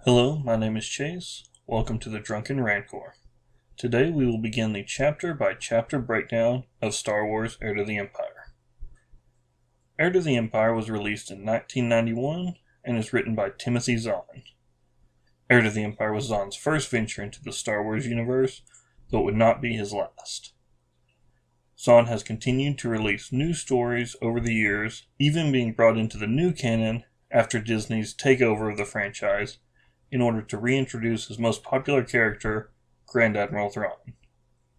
Hello, my name is Chase. Welcome to the Drunken Rancor. Today we will begin the chapter-by-chapter breakdown of Star Wars Heir to the Empire. Heir to the Empire was released in 1991 and is written by Timothy Zahn. Heir to the Empire was Zahn's first venture into the Star Wars universe, though it would not be his last. Zahn has continued to release new stories over the years, even being brought into the new canon after Disney's takeover of the franchise, in order to reintroduce his most popular character, Grand Admiral Thrawn.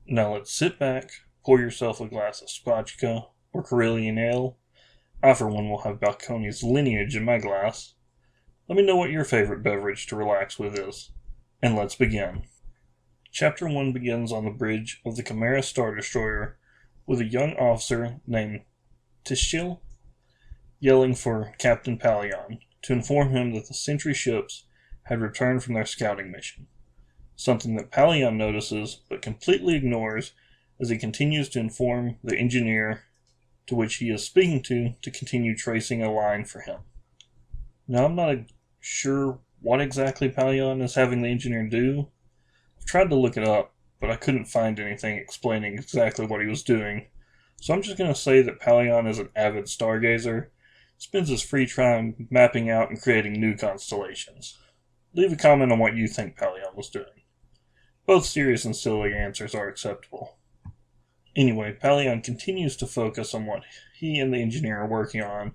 Now let's sit back, pour yourself a glass of Spotchka or Carillion Ale. I for one will have Balcones lineage in my glass. Let me know what your favorite beverage to relax with is. And let's begin. Chapter 1 begins on the bridge of the Chimera Star Destroyer with a young officer named Tishil yelling for Captain Palion to inform him that the sentry ships had returned from their scouting mission, something that Palion notices but completely ignores as he continues to inform the engineer to which he is speaking to continue tracing a line for him. Now I'm not sure what exactly Palion is having the engineer do. I've tried to look it up, but I couldn't find anything explaining exactly what he was doing, so I'm just going to say that Palion is an avid stargazer, spends his free time mapping out and creating new constellations. Leave a comment on what you think Palion was doing. Both serious and silly answers are acceptable. Anyway, Palion continues to focus on what he and the engineer are working on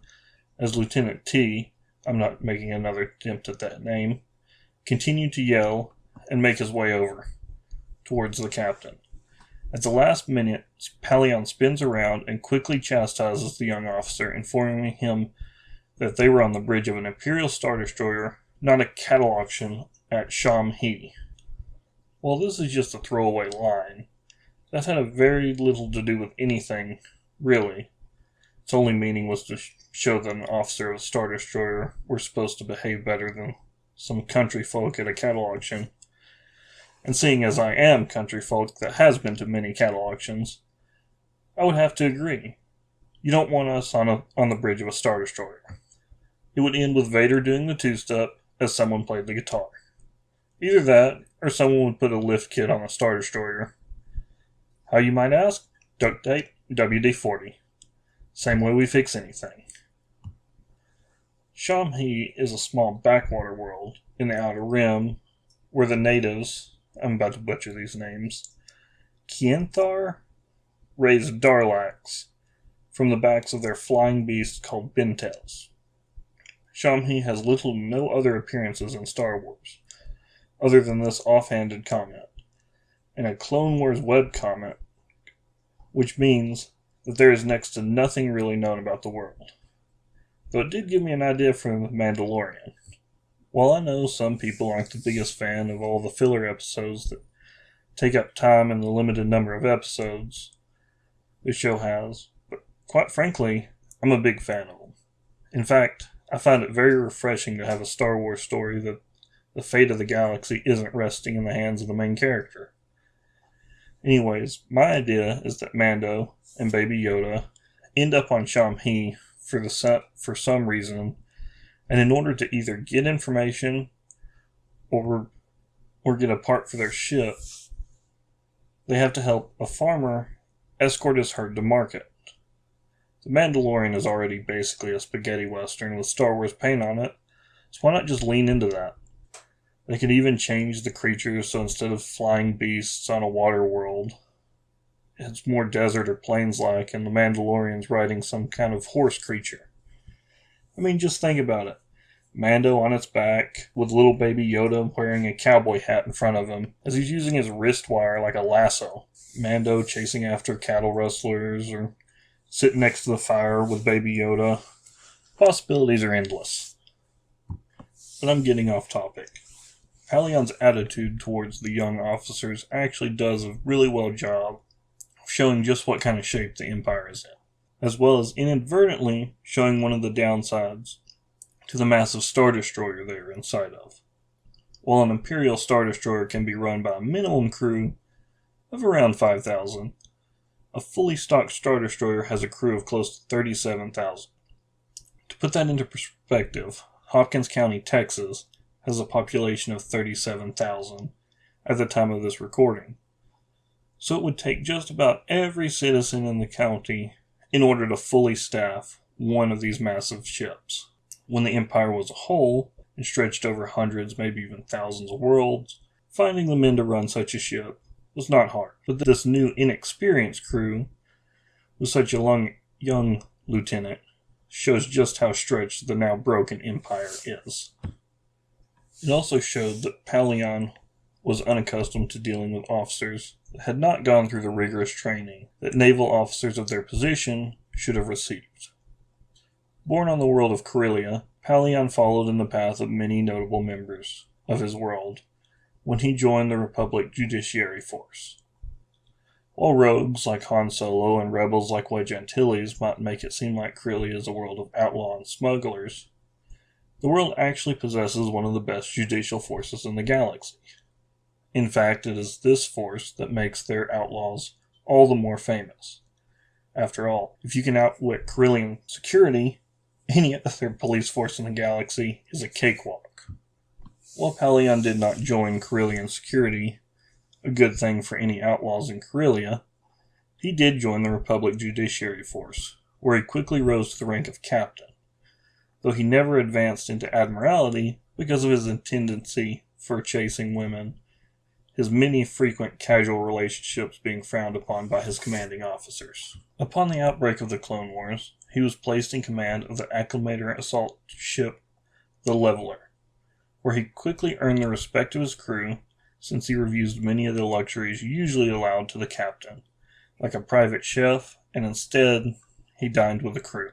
as Lieutenant T, I'm not making another attempt at that name, continue to yell and make his way over towards the captain. At the last minute, Palion spins around and quickly chastises the young officer, informing him that they were on the bridge of an Imperial Star Destroyer, not a cattle auction at Sham-He. While this is just a throwaway line, that had very little to do with anything, really. Its only meaning was to show that an officer of a Star Destroyer were supposed to behave better than some country folk at a cattle auction. And seeing as I am country folk that has been to many cattle auctions, I would have to agree. You don't want us on the bridge of a Star Destroyer. It would end with Vader doing the two-step as someone played the guitar. Either that, or someone would put a lift kit on a Star Destroyer. How, you might ask? Duct tape, WD-40. Same way we fix anything. Sham-He is a small backwater world in the Outer Rim where the natives, I'm about to butcher these names, Kienthar, raise Darlax from the backs of their flying beasts called Bentels. Sham-He has little to no other appearances in Star Wars, other than this offhanded comment, and a Clone Wars webcomic, which means that there is next to nothing really known about the world. Though it did give me an idea from Mandalorian. While I know some people aren't the biggest fan of all the filler episodes that take up time in the limited number of episodes the show has, but quite frankly, I'm a big fan of them. In fact, I find it very refreshing to have a Star Wars story that the fate of the galaxy isn't resting in the hands of the main character. Anyways, my idea is that Mando and Baby Yoda end up on Sham-He for some reason, and in order to either get information or get a part for their ship, they have to help a farmer escort his herd to market. The Mandalorian is already basically a spaghetti western with Star Wars paint on it, so why not just lean into that? They could even change the creatures so instead of flying beasts on a water world, it's more desert or plains-like and the Mandalorian's riding some kind of horse creature. I mean, just think about it. Mando on its back, with little baby Yoda wearing a cowboy hat in front of him, as he's using his wrist wire like a lasso. Mando chasing after cattle rustlers, or sitting next to the fire with Baby Yoda. Possibilities are endless. But I'm getting off topic. Palion's attitude towards the young officers actually does a really well job of showing just what kind of shape the Empire is in, as well as inadvertently showing one of the downsides to the massive Star Destroyer they are inside of. While an Imperial Star Destroyer can be run by a minimum crew of around 5,000, a fully stocked Star Destroyer has a crew of close to 37,000. To put that into perspective, Hopkins County, Texas, has a population of 37,000 at the time of this recording, so it would take just about every citizen in the county in order to fully staff one of these massive ships. When the empire was a whole and stretched over hundreds, maybe even thousands of worlds, finding the men to run such a ship was not hard. But this new inexperienced crew, with such a young lieutenant, shows just how stretched the now broken empire is. It also showed that Palion was unaccustomed to dealing with officers that had not gone through the rigorous training that naval officers of their position should have received. Born on the world of Corellia, Palion followed in the path of many notable members of his world when he joined the Republic Judiciary Force. While rogues like Han Solo and rebels like Wedge Antilles might make it seem like Corellia is a world of outlaw and smugglers, the world actually possesses one of the best judicial forces in the galaxy. In fact, it is this force that makes their outlaws all the more famous. After all, if you can outwit Corellian security, any other police force in the galaxy is a cakewalk. While Palion did not join Corellian security, a good thing for any outlaws in Corellia, he did join the Republic Judiciary Force, where he quickly rose to the rank of captain, though he never advanced into admiralty because of his tendency for chasing women, his many frequent casual relationships being frowned upon by his commanding officers. Upon the outbreak of the Clone Wars, he was placed in command of the acclimator assault ship, the Leveler, where he quickly earned the respect of his crew since he refused many of the luxuries usually allowed to the captain, like a private chef, and instead he dined with the crew,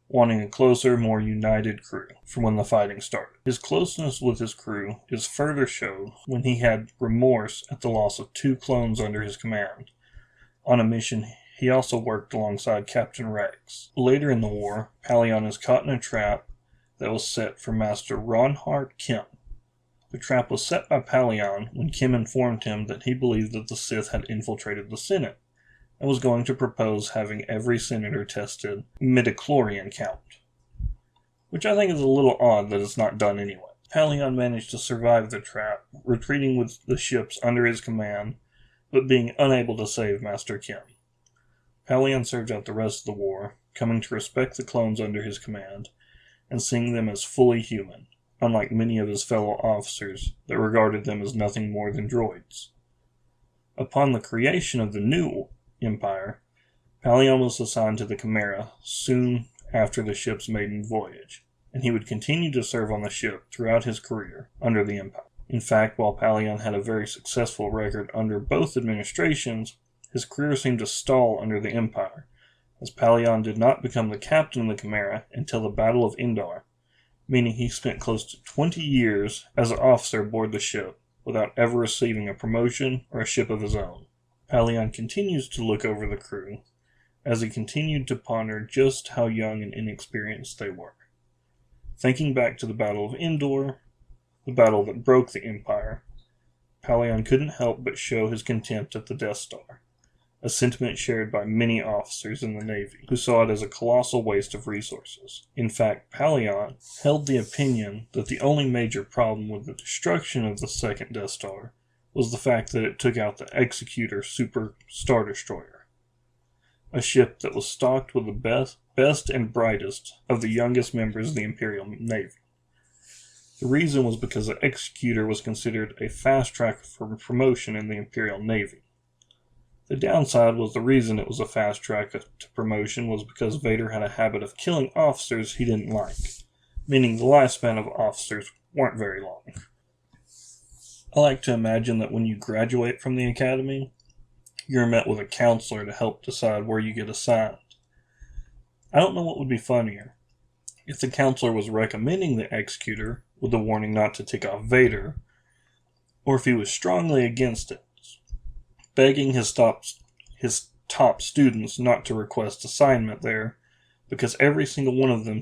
wanting a closer, more united crew from when the fighting started. His closeness with his crew is further showed when he had remorse at the loss of 2 clones under his command. On a mission, he also worked alongside Captain Rex. Later in the war, Palion is caught in a trap that was set for Master Ronhard Kim. The trap was set by Palion when Kim informed him that he believed that the Sith had infiltrated the Senate and was going to propose having every senator tested midichlorian count, which I think is a little odd that it's not done anyway. Palion managed to survive the trap, retreating with the ships under his command, but being unable to save Master Kim. Palion served out the rest of the war, coming to respect the clones under his command, and seeing them as fully human, unlike many of his fellow officers that regarded them as nothing more than droids. Upon the creation of the new empire, Palion was assigned to the Chimera soon after the ship's maiden voyage, and he would continue to serve on the ship throughout his career under the Empire. In fact, while Palion had a very successful record under both administrations, his career seemed to stall under the Empire, as Palion did not become the captain of the Chimera until the Battle of Endor, meaning he spent close to 20 years as an officer aboard the ship without ever receiving a promotion or a ship of his own. Palion continues to look over the crew as he continued to ponder just how young and inexperienced they were. Thinking back to the Battle of Endor, the battle that broke the Empire, Palion couldn't help but show his contempt at the Death Star, a sentiment shared by many officers in the Navy, who saw it as a colossal waste of resources. In fact, Palion held the opinion that the only major problem with the destruction of the second Death Star was the fact that it took out the Executor Super Star Destroyer, a ship that was stocked with the best and brightest of the youngest members of the Imperial Navy. The reason was because the Executor was considered a fast track for promotion in the Imperial Navy. The downside was the reason it was a fast track to promotion was because Vader had a habit of killing officers he didn't like, meaning the lifespan of officers weren't very long. I like to imagine that when you graduate from the academy, you're met with a counselor to help decide where you get assigned. I don't know what would be funnier, if the counselor was recommending the Executor with the warning not to tick off Vader, or if he was strongly against it, begging his top students not to request assignment there, because every single one of them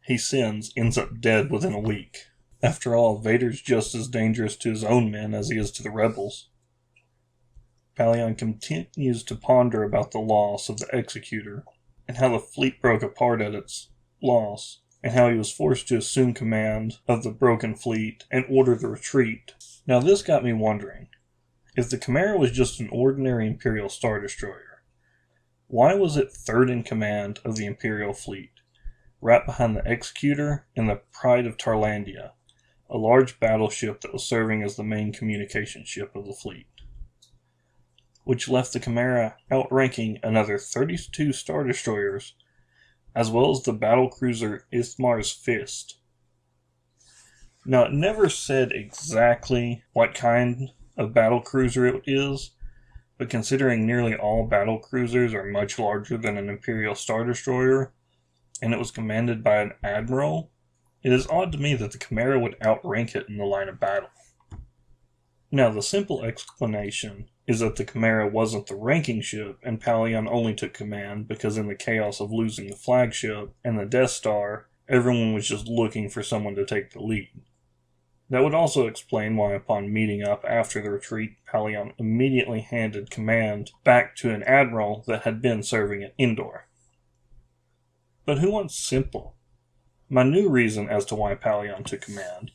he sends ends up dead within a week. After all, Vader's just as dangerous to his own men as he is to the rebels. Palion continues to ponder about the loss of the Executor, and how the fleet broke apart at its loss, and how he was forced to assume command of the broken fleet and order the retreat. Now this got me wondering, if the Chimera was just an ordinary Imperial Star Destroyer, why was it third in command of the Imperial fleet, right behind the Executor and the Pride of Tarlandia, a large battleship that was serving as the main communication ship of the fleet, which left the Chimera outranking another 32 Star Destroyers, as well as the battlecruiser Ithmar's Fist. Now, it never said exactly what kind of battlecruiser it is, but considering nearly all battlecruisers are much larger than an Imperial Star Destroyer, and it was commanded by an admiral, it is odd to me that the Chimera would outrank it in the line of battle. Now, the simple explanation is that the Chimera wasn't the ranking ship, and Palion only took command because in the chaos of losing the flagship and the Death Star, everyone was just looking for someone to take the lead. That would also explain why upon meeting up after the retreat, Palion immediately handed command back to an admiral that had been serving at Endor. But who wants simple? My new reason as to why Palion took command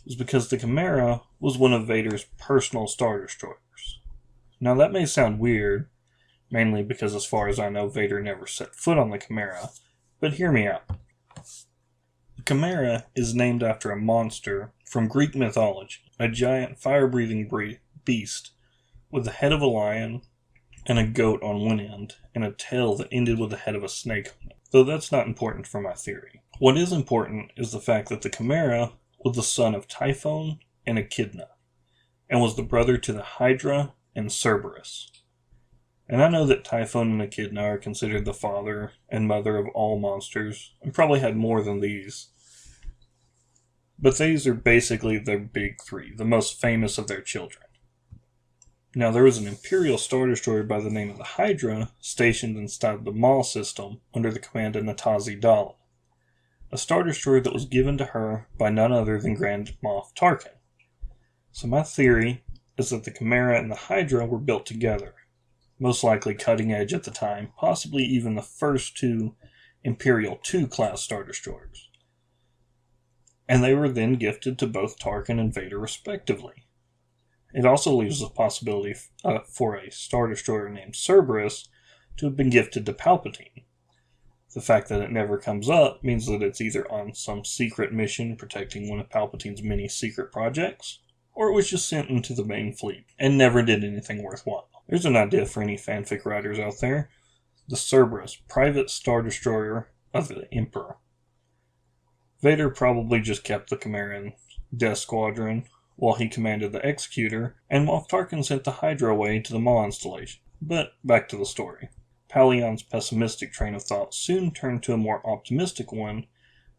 is because the Chimera was one of Vader's personal Star Destroyers. Now that may sound weird, mainly because as far as I know Vader never set foot on the Chimera, but hear me out. The Chimera is named after a monster from Greek mythology, a giant fire-breathing beast with the head of a lion and a goat on one end, and a tail that ended with the head of a snake on it. Though that's not important for my theory. What is important is the fact that the Chimera was the son of Typhon and Echidna, and was the brother to the Hydra and Cerberus. And I know that Typhon and Echidna are considered the father and mother of all monsters, and probably had more than these. But these are basically their big three, the most famous of their children. Now, there was an Imperial Star Destroyer by the name of the Hydra stationed inside the Maw system under the command of Natazi Dala, a Star Destroyer that was given to her by none other than Grand Moff Tarkin. So my theory is that the Chimera and the Hydra were built together, most likely cutting edge at the time, possibly even the first two Imperial II class Star Destroyers. And they were then gifted to both Tarkin and Vader respectively. It also leaves the possibility for a Star Destroyer named Cerberus to have been gifted to Palpatine. The fact that it never comes up means that it's either on some secret mission protecting one of Palpatine's many secret projects, or it was just sent into the main fleet and never did anything worthwhile. There's an idea for any fanfic writers out there. The Cerberus, private Star Destroyer of the Emperor. Vader probably just kept the Chimera in Death Squadron while he commanded the Executor, and Moff Tarkin sent the Hydra away to the Maw installation. But back to the story. Palion's pessimistic train of thought soon turned to a more optimistic one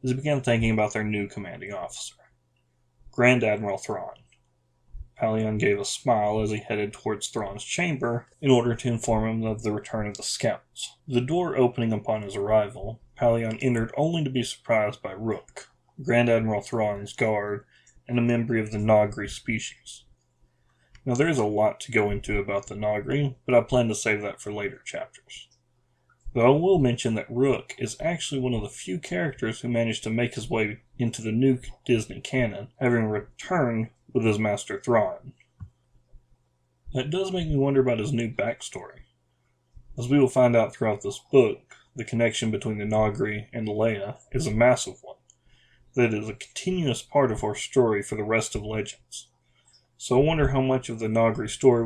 as he began thinking about their new commanding officer, Grand Admiral Thrawn. Palion gave a smile as he headed towards Thrawn's chamber in order to inform him of the return of the scouts. The door opening upon his arrival, Palion entered only to be surprised by Rook, Grand Admiral Thrawn's guard, and a member of the Nagri species. Now there is a lot to go into about the Nagri, but I plan to save that for later chapters. Though I will mention that Rook is actually one of the few characters who managed to make his way into the new Disney canon, having returned with his master Thrawn. That does make me wonder about his new backstory. As we will find out throughout this book, the connection between the Nagri and Leia is a massive one. That is a continuous part of our story for the rest of Legends. So I wonder how much of the Nagri story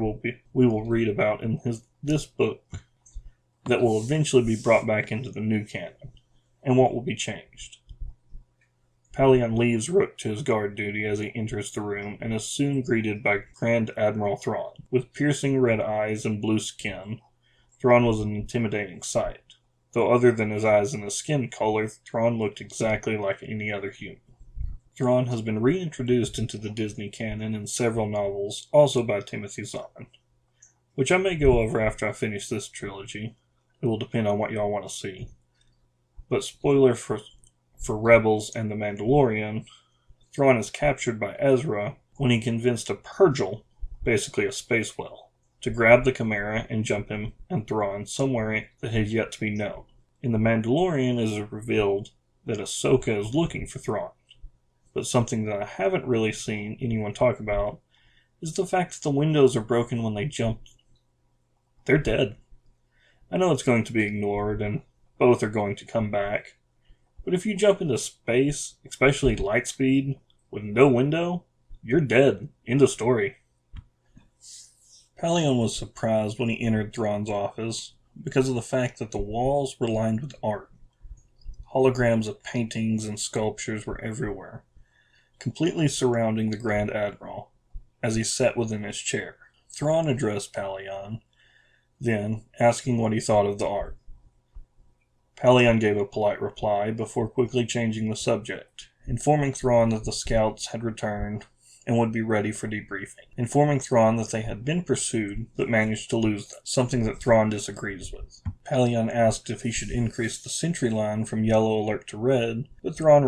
we will read about in this book that will eventually be brought back into the new canon, and what will be changed. Palion leaves Rook to his guard duty as he enters the room and is soon greeted by Grand Admiral Thrawn. With piercing red eyes and blue skin, Thrawn was an intimidating sight. Though other than his eyes and his skin color, Thrawn looked exactly like any other human. Thrawn has been reintroduced into the Disney canon in several novels, also by Timothy Zahn, which I may go over after I finish this trilogy. It will depend on what y'all want to see. But spoiler for Rebels and The Mandalorian, Thrawn is captured by Ezra when he convinced a Purgil, basically a space whale, to grab the Chimera and jump him and Thrawn somewhere that has yet to be known. In The Mandalorian, it is revealed that Ahsoka is looking for Thrawn. But something that I haven't really seen anyone talk about is the fact that the windows are broken when they jump. They're dead. I know it's going to be ignored, and both are going to come back. But if you jump into space, especially light speed, with no window, you're dead. End of story. Palion was surprised when he entered Thrawn's office because of the fact that the walls were lined with art. Holograms of paintings and sculptures were everywhere, completely surrounding the Grand Admiral as he sat within his chair. Thrawn addressed Palion, then asking what he thought of the art. Palion gave a polite reply before quickly changing the subject, informing Thrawn that the scouts had returned and would be ready for debriefing, informing Thrawn that they had been pursued but managed to lose them, something that Thrawn disagrees with. Palion asked if he should increase the sentry line from yellow alert to red, but Thrawn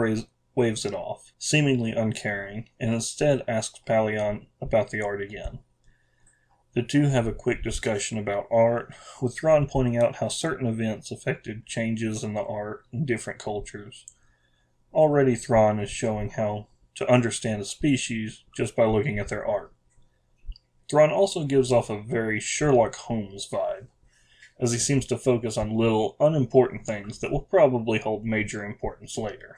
waves it off, seemingly uncaring, and instead asks Palion about the art again. The two have a quick discussion about art, with Thrawn pointing out how certain events affected changes in the art in different cultures. Already Thrawn is showing how to understand a species just by looking at their art. Thrawn also gives off a very Sherlock Holmes vibe, as he seems to focus on little, unimportant things that will probably hold major importance later.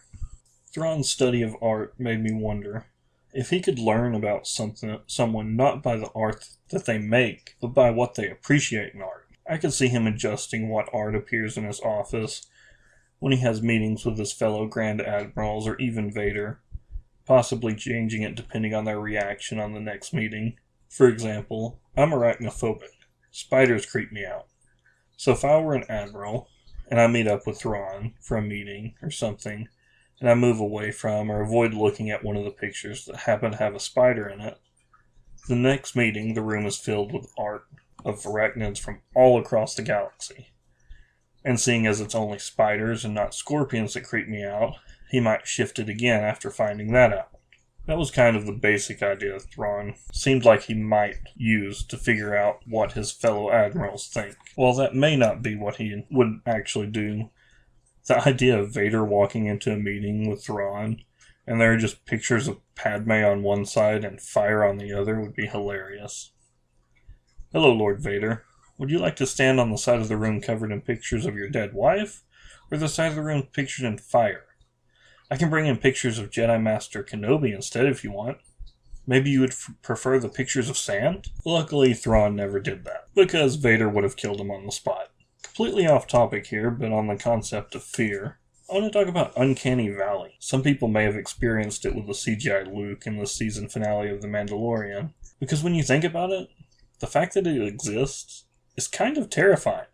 Thrawn's study of art made me wonder if he could learn about someone not by the art that they make, but by what they appreciate in art. I could see him adjusting what art appears in his office when he has meetings with his fellow Grand Admirals or even Vader, possibly changing it depending on their reaction on the next meeting. For example, I'm arachnophobic. Spiders creep me out. So if I were an admiral, and I meet up with Thrawn for a meeting or something, and I move away from or avoid looking at one of the pictures that happen to have a spider in it, the next meeting the room is filled with art of arachnids from all across the galaxy. And seeing as it's only spiders and not scorpions that creep me out, he might shift it again after finding that out. That was kind of the basic idea Thrawn seemed like he might use to figure out what his fellow admirals think. While that may not be what he would actually do, the idea of Vader walking into a meeting with Thrawn and there are just pictures of Padme on one side and fire on the other would be hilarious. Hello, Lord Vader. Would you like to stand on the side of the room covered in pictures of your dead wife, or the side of the room pictured in fire? I can bring in pictures of Jedi Master Kenobi instead if you want. Maybe you would prefer the pictures of sand? Luckily, Thrawn never did that, because Vader would have killed him on the spot. Completely off topic here, but on the concept of fear, I want to talk about Uncanny Valley. Some people may have experienced it with the CGI Luke in the season finale of The Mandalorian, because when you think about it, the fact that it exists is kind of terrifying.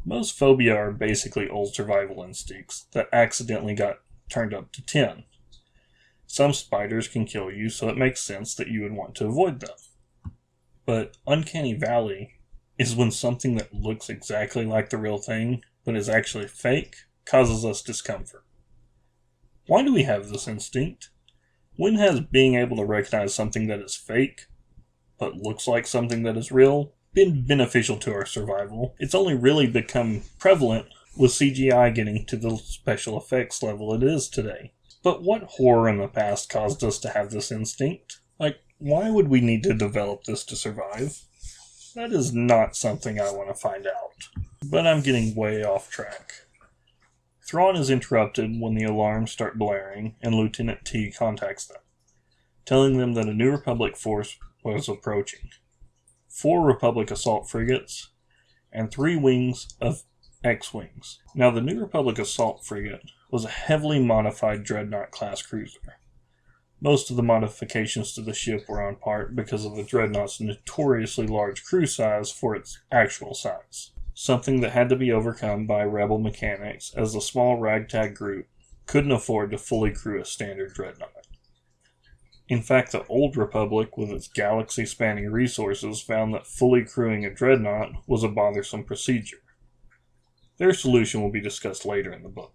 Most phobia are basically old survival instincts that accidentally got turned up to 10. Some spiders can kill you, so it makes sense that you would want to avoid them. But Uncanny Valley is when something that looks exactly like the real thing, but is actually fake, causes us discomfort. Why do we have this instinct? When has being able to recognize something that is fake, but looks like something that is real, been beneficial to our survival? It's only really become prevalent with CGI getting to the special effects level it is today. But what horror in the past caused us to have this instinct? Like, why would we need to develop this to survive? That is not something I want to find out. But I'm getting way off track. Thrawn is interrupted when the alarms start blaring and Lieutenant T contacts them, telling them that a New Republic force was approaching. 4 Republic assault frigates and 3 wings of X-Wings. Now, the New Republic assault frigate was a heavily modified Dreadnought-class cruiser. Most of the modifications to the ship were on part because of the Dreadnought's notoriously large crew size for its actual size, something that had to be overcome by Rebel mechanics as the small ragtag group couldn't afford to fully crew a standard Dreadnought. In fact, the Old Republic, with its galaxy-spanning resources, found that fully crewing a Dreadnought was a bothersome procedure. Their solution will be discussed later in the book.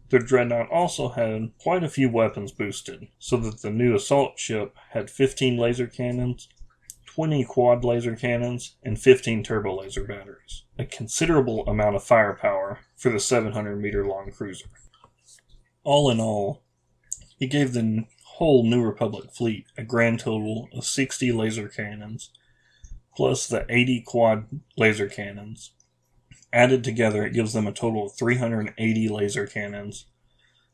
The Dreadnought also had quite a few weapons boosted, so that the new assault ship had 15 laser cannons, 20 quad laser cannons, and 15 turbo laser batteries, a considerable amount of firepower for the 700-meter long cruiser. All in all, he gave the whole New Republic fleet a grand total of 60 laser cannons, plus the 80 quad laser cannons. Added together, it gives them a total of 380 laser cannons,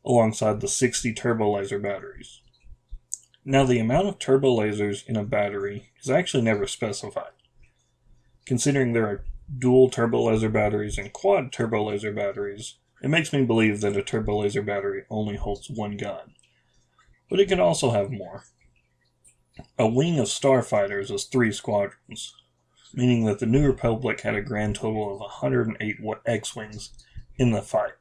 alongside the 60 turbo laser batteries. Now, the amount of turbo lasers in a battery is actually never specified. Considering there are dual turbo laser batteries and quad turbo laser batteries, it makes me believe that a turbo laser battery only holds one gun. But it can also have more. A wing of starfighters is 3 squadrons, meaning that the New Republic had a grand total of 108 X-Wings in the fight.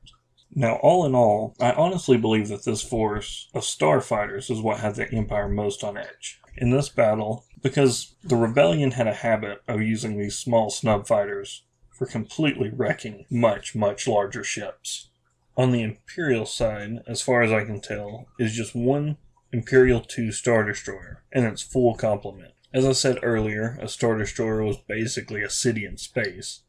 Now, all in all, I honestly believe that this force of starfighters is what had the Empire most on edge in this battle, because the Rebellion had a habit of using these small snub fighters for completely wrecking much, much larger ships. On the Imperial side, as far as I can tell, is just one Imperial 2 Star Destroyer and its full complement. As I said earlier, a Star Destroyer was basically a city in space.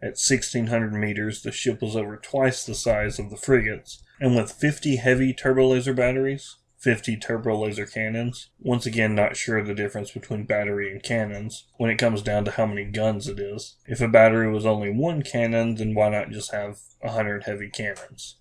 At 1,600 meters, the ship was over twice the size of the frigates, and with 50 heavy turbo laser batteries, 50 turbo laser cannons, once again not sure of the difference between battery and cannons when it comes down to how many guns it is. If a battery was only 1 cannon, then why not just have 100 heavy cannons?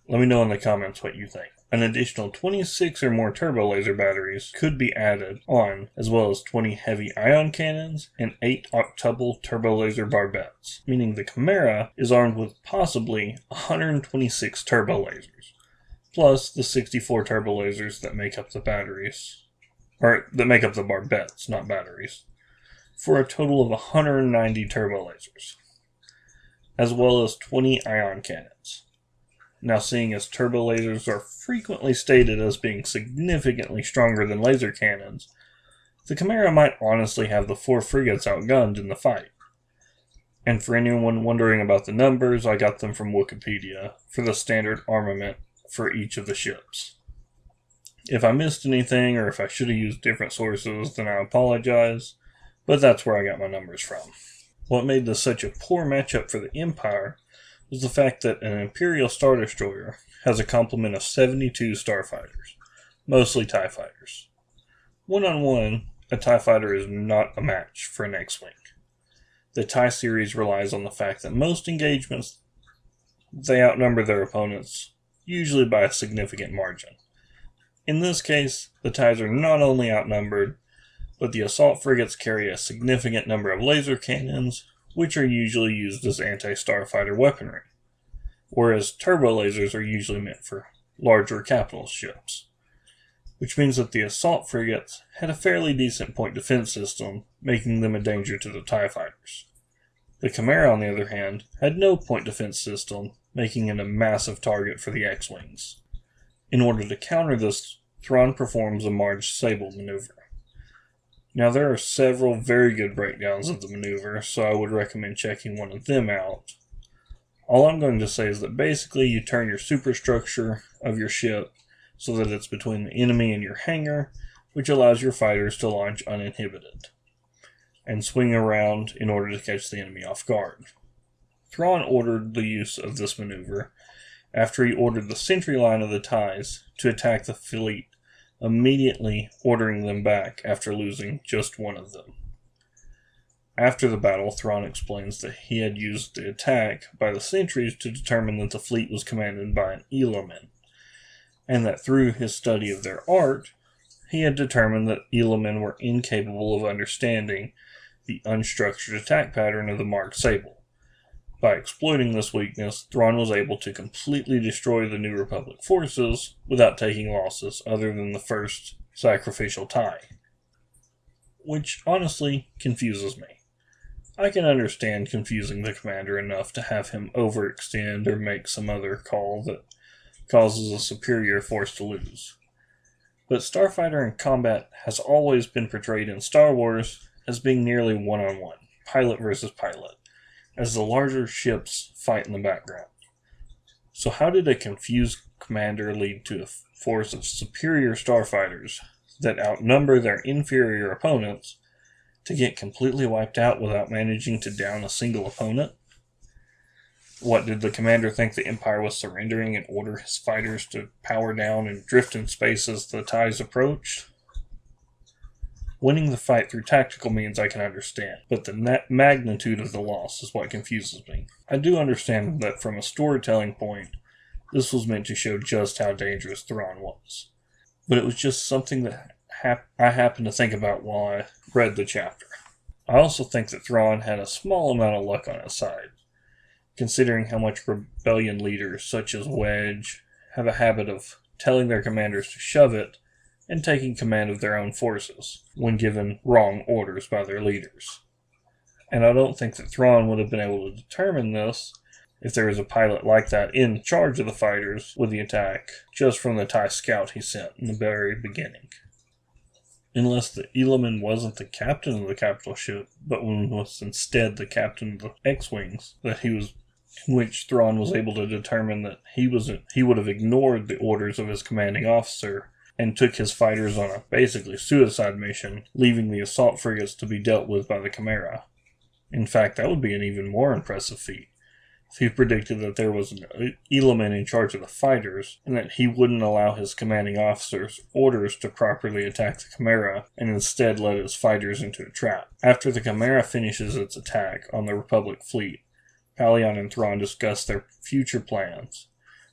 Let me know in the comments what you think. An additional 26 or more turbo laser batteries could be added on, as well as 20 heavy ion cannons and 8 octuple turbo laser barbettes, meaning the Chimera is armed with possibly 126 turbo lasers, plus the 64 turbo lasers that make up the batteries, or that make up the barbettes, not batteries, for a total of 190 turbo lasers, as well as 20 ion cannons. Now, seeing as turbo lasers are frequently stated as being significantly stronger than laser cannons, the Chimera might honestly have the 4 frigates outgunned in the fight. And for anyone wondering about the numbers, I got them from Wikipedia for the standard armament for each of the ships. If I missed anything, or if I should have used different sources, then I apologize, but that's where I got my numbers from. What made this such a poor matchup for the Empire was the fact that an Imperial Star Destroyer has a complement of 72 starfighters, mostly TIE fighters. One-on-one, a TIE fighter is not a match for an X-Wing. The TIE series relies on the fact that most engagements, they outnumber their opponents, usually by a significant margin. In this case, the TIEs are not only outnumbered, but the assault frigates carry a significant number of laser cannons, which are usually used as anti-starfighter weaponry, whereas turbo lasers are usually meant for larger capital ships, which means that the assault frigates had a fairly decent point defense system, making them a danger to the TIE fighters. The Chimera, on the other hand, had no point defense system, making it a massive target for the X-Wings. In order to counter this, Thrawn performs a Marge Sable maneuver. Now, there are several very good breakdowns of the maneuver, so I would recommend checking one of them out. All I'm going to say is that basically you turn your superstructure of your ship so that it's between the enemy and your hangar, which allows your fighters to launch uninhibited, and swing around in order to catch the enemy off guard. Thrawn ordered the use of this maneuver after he ordered the sentry line of the TIEs to attack the fleet, immediately ordering them back after losing just one of them. After the battle, Thrawn explains that he had used the attack by the sentries to determine that the fleet was commanded by an Eloman, and that through his study of their art, he had determined that Eloman were incapable of understanding the unstructured attack pattern of the Marge Sable. By exploiting this weakness, Thrawn was able to completely destroy the New Republic forces without taking losses other than the first sacrificial TIE, which honestly confuses me. I can understand confusing the commander enough to have him overextend or make some other call that causes a superior force to lose. But Starfighter in combat has always been portrayed in Star Wars as being nearly one-on-one, pilot versus pilot, as the larger ships fight in the background. So how did a confused commander lead to a force of superior starfighters that outnumber their inferior opponents to get completely wiped out without managing to down a single opponent? What, did the commander think the Empire was surrendering and order his fighters to power down and drift in space as the tides approached? Winning the fight through tactical means I can understand, but the magnitude of the loss is what confuses me. I do understand that from a storytelling point, this was meant to show just how dangerous Thrawn was. But it was just something that I happened to think about while I read the chapter. I also think that Thrawn had a small amount of luck on his side, considering how much rebellion leaders such as Wedge have a habit of telling their commanders to shove it and taking command of their own forces when given wrong orders by their leaders. And I don't think that Thrawn would have been able to determine this if there was a pilot like that in charge of the fighters with the attack just from the TIE scout he sent in the very beginning. Unless the Element wasn't the captain of the capital ship, but was instead the captain of the X-Wings, in which Thrawn was able to determine that he would have ignored the orders of his commanding officer and took his fighters on a basically suicide mission, leaving the assault frigates to be dealt with by the Chimera. In fact, that would be an even more impressive feat if he predicted that there was an Element in charge of the fighters, and that he wouldn't allow his commanding officer's orders to properly attack the Chimera, and instead led his fighters into a trap. After the Chimera finishes its attack on the Republic fleet, Palion and Thrawn discuss their future plans,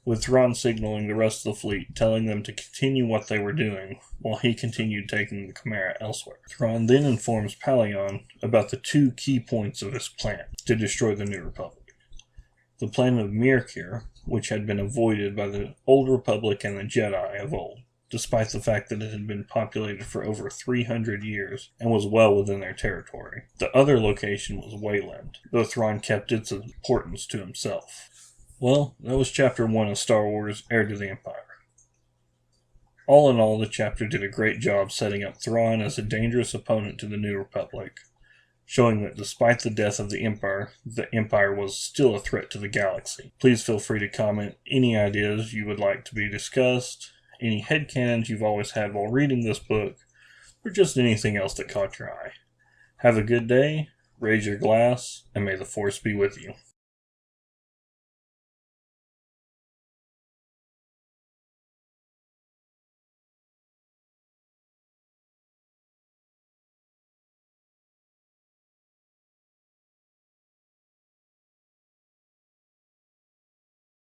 with Thrawn signaling the rest of the fleet, telling them to continue what they were doing, while he continued taking the Chimera elsewhere. Thrawn then informs Palion about the two key points of his plan to destroy the New Republic. The planet of Mirkir, which had been avoided by the Old Republic and the Jedi of old, despite the fact that it had been populated for over 300 years and was well within their territory. The other location was Wayland, though Thrawn kept its importance to himself. Well, that was Chapter 1 of Star Wars: Heir to the Empire. All in all, the chapter did a great job setting up Thrawn as a dangerous opponent to the New Republic, showing that despite the death of the Empire was still a threat to the galaxy. Please feel free to comment any ideas you would like to be discussed, any headcanons you've always had while reading this book, or just anything else that caught your eye. Have a good day, raise your glass, and may the Force be with you.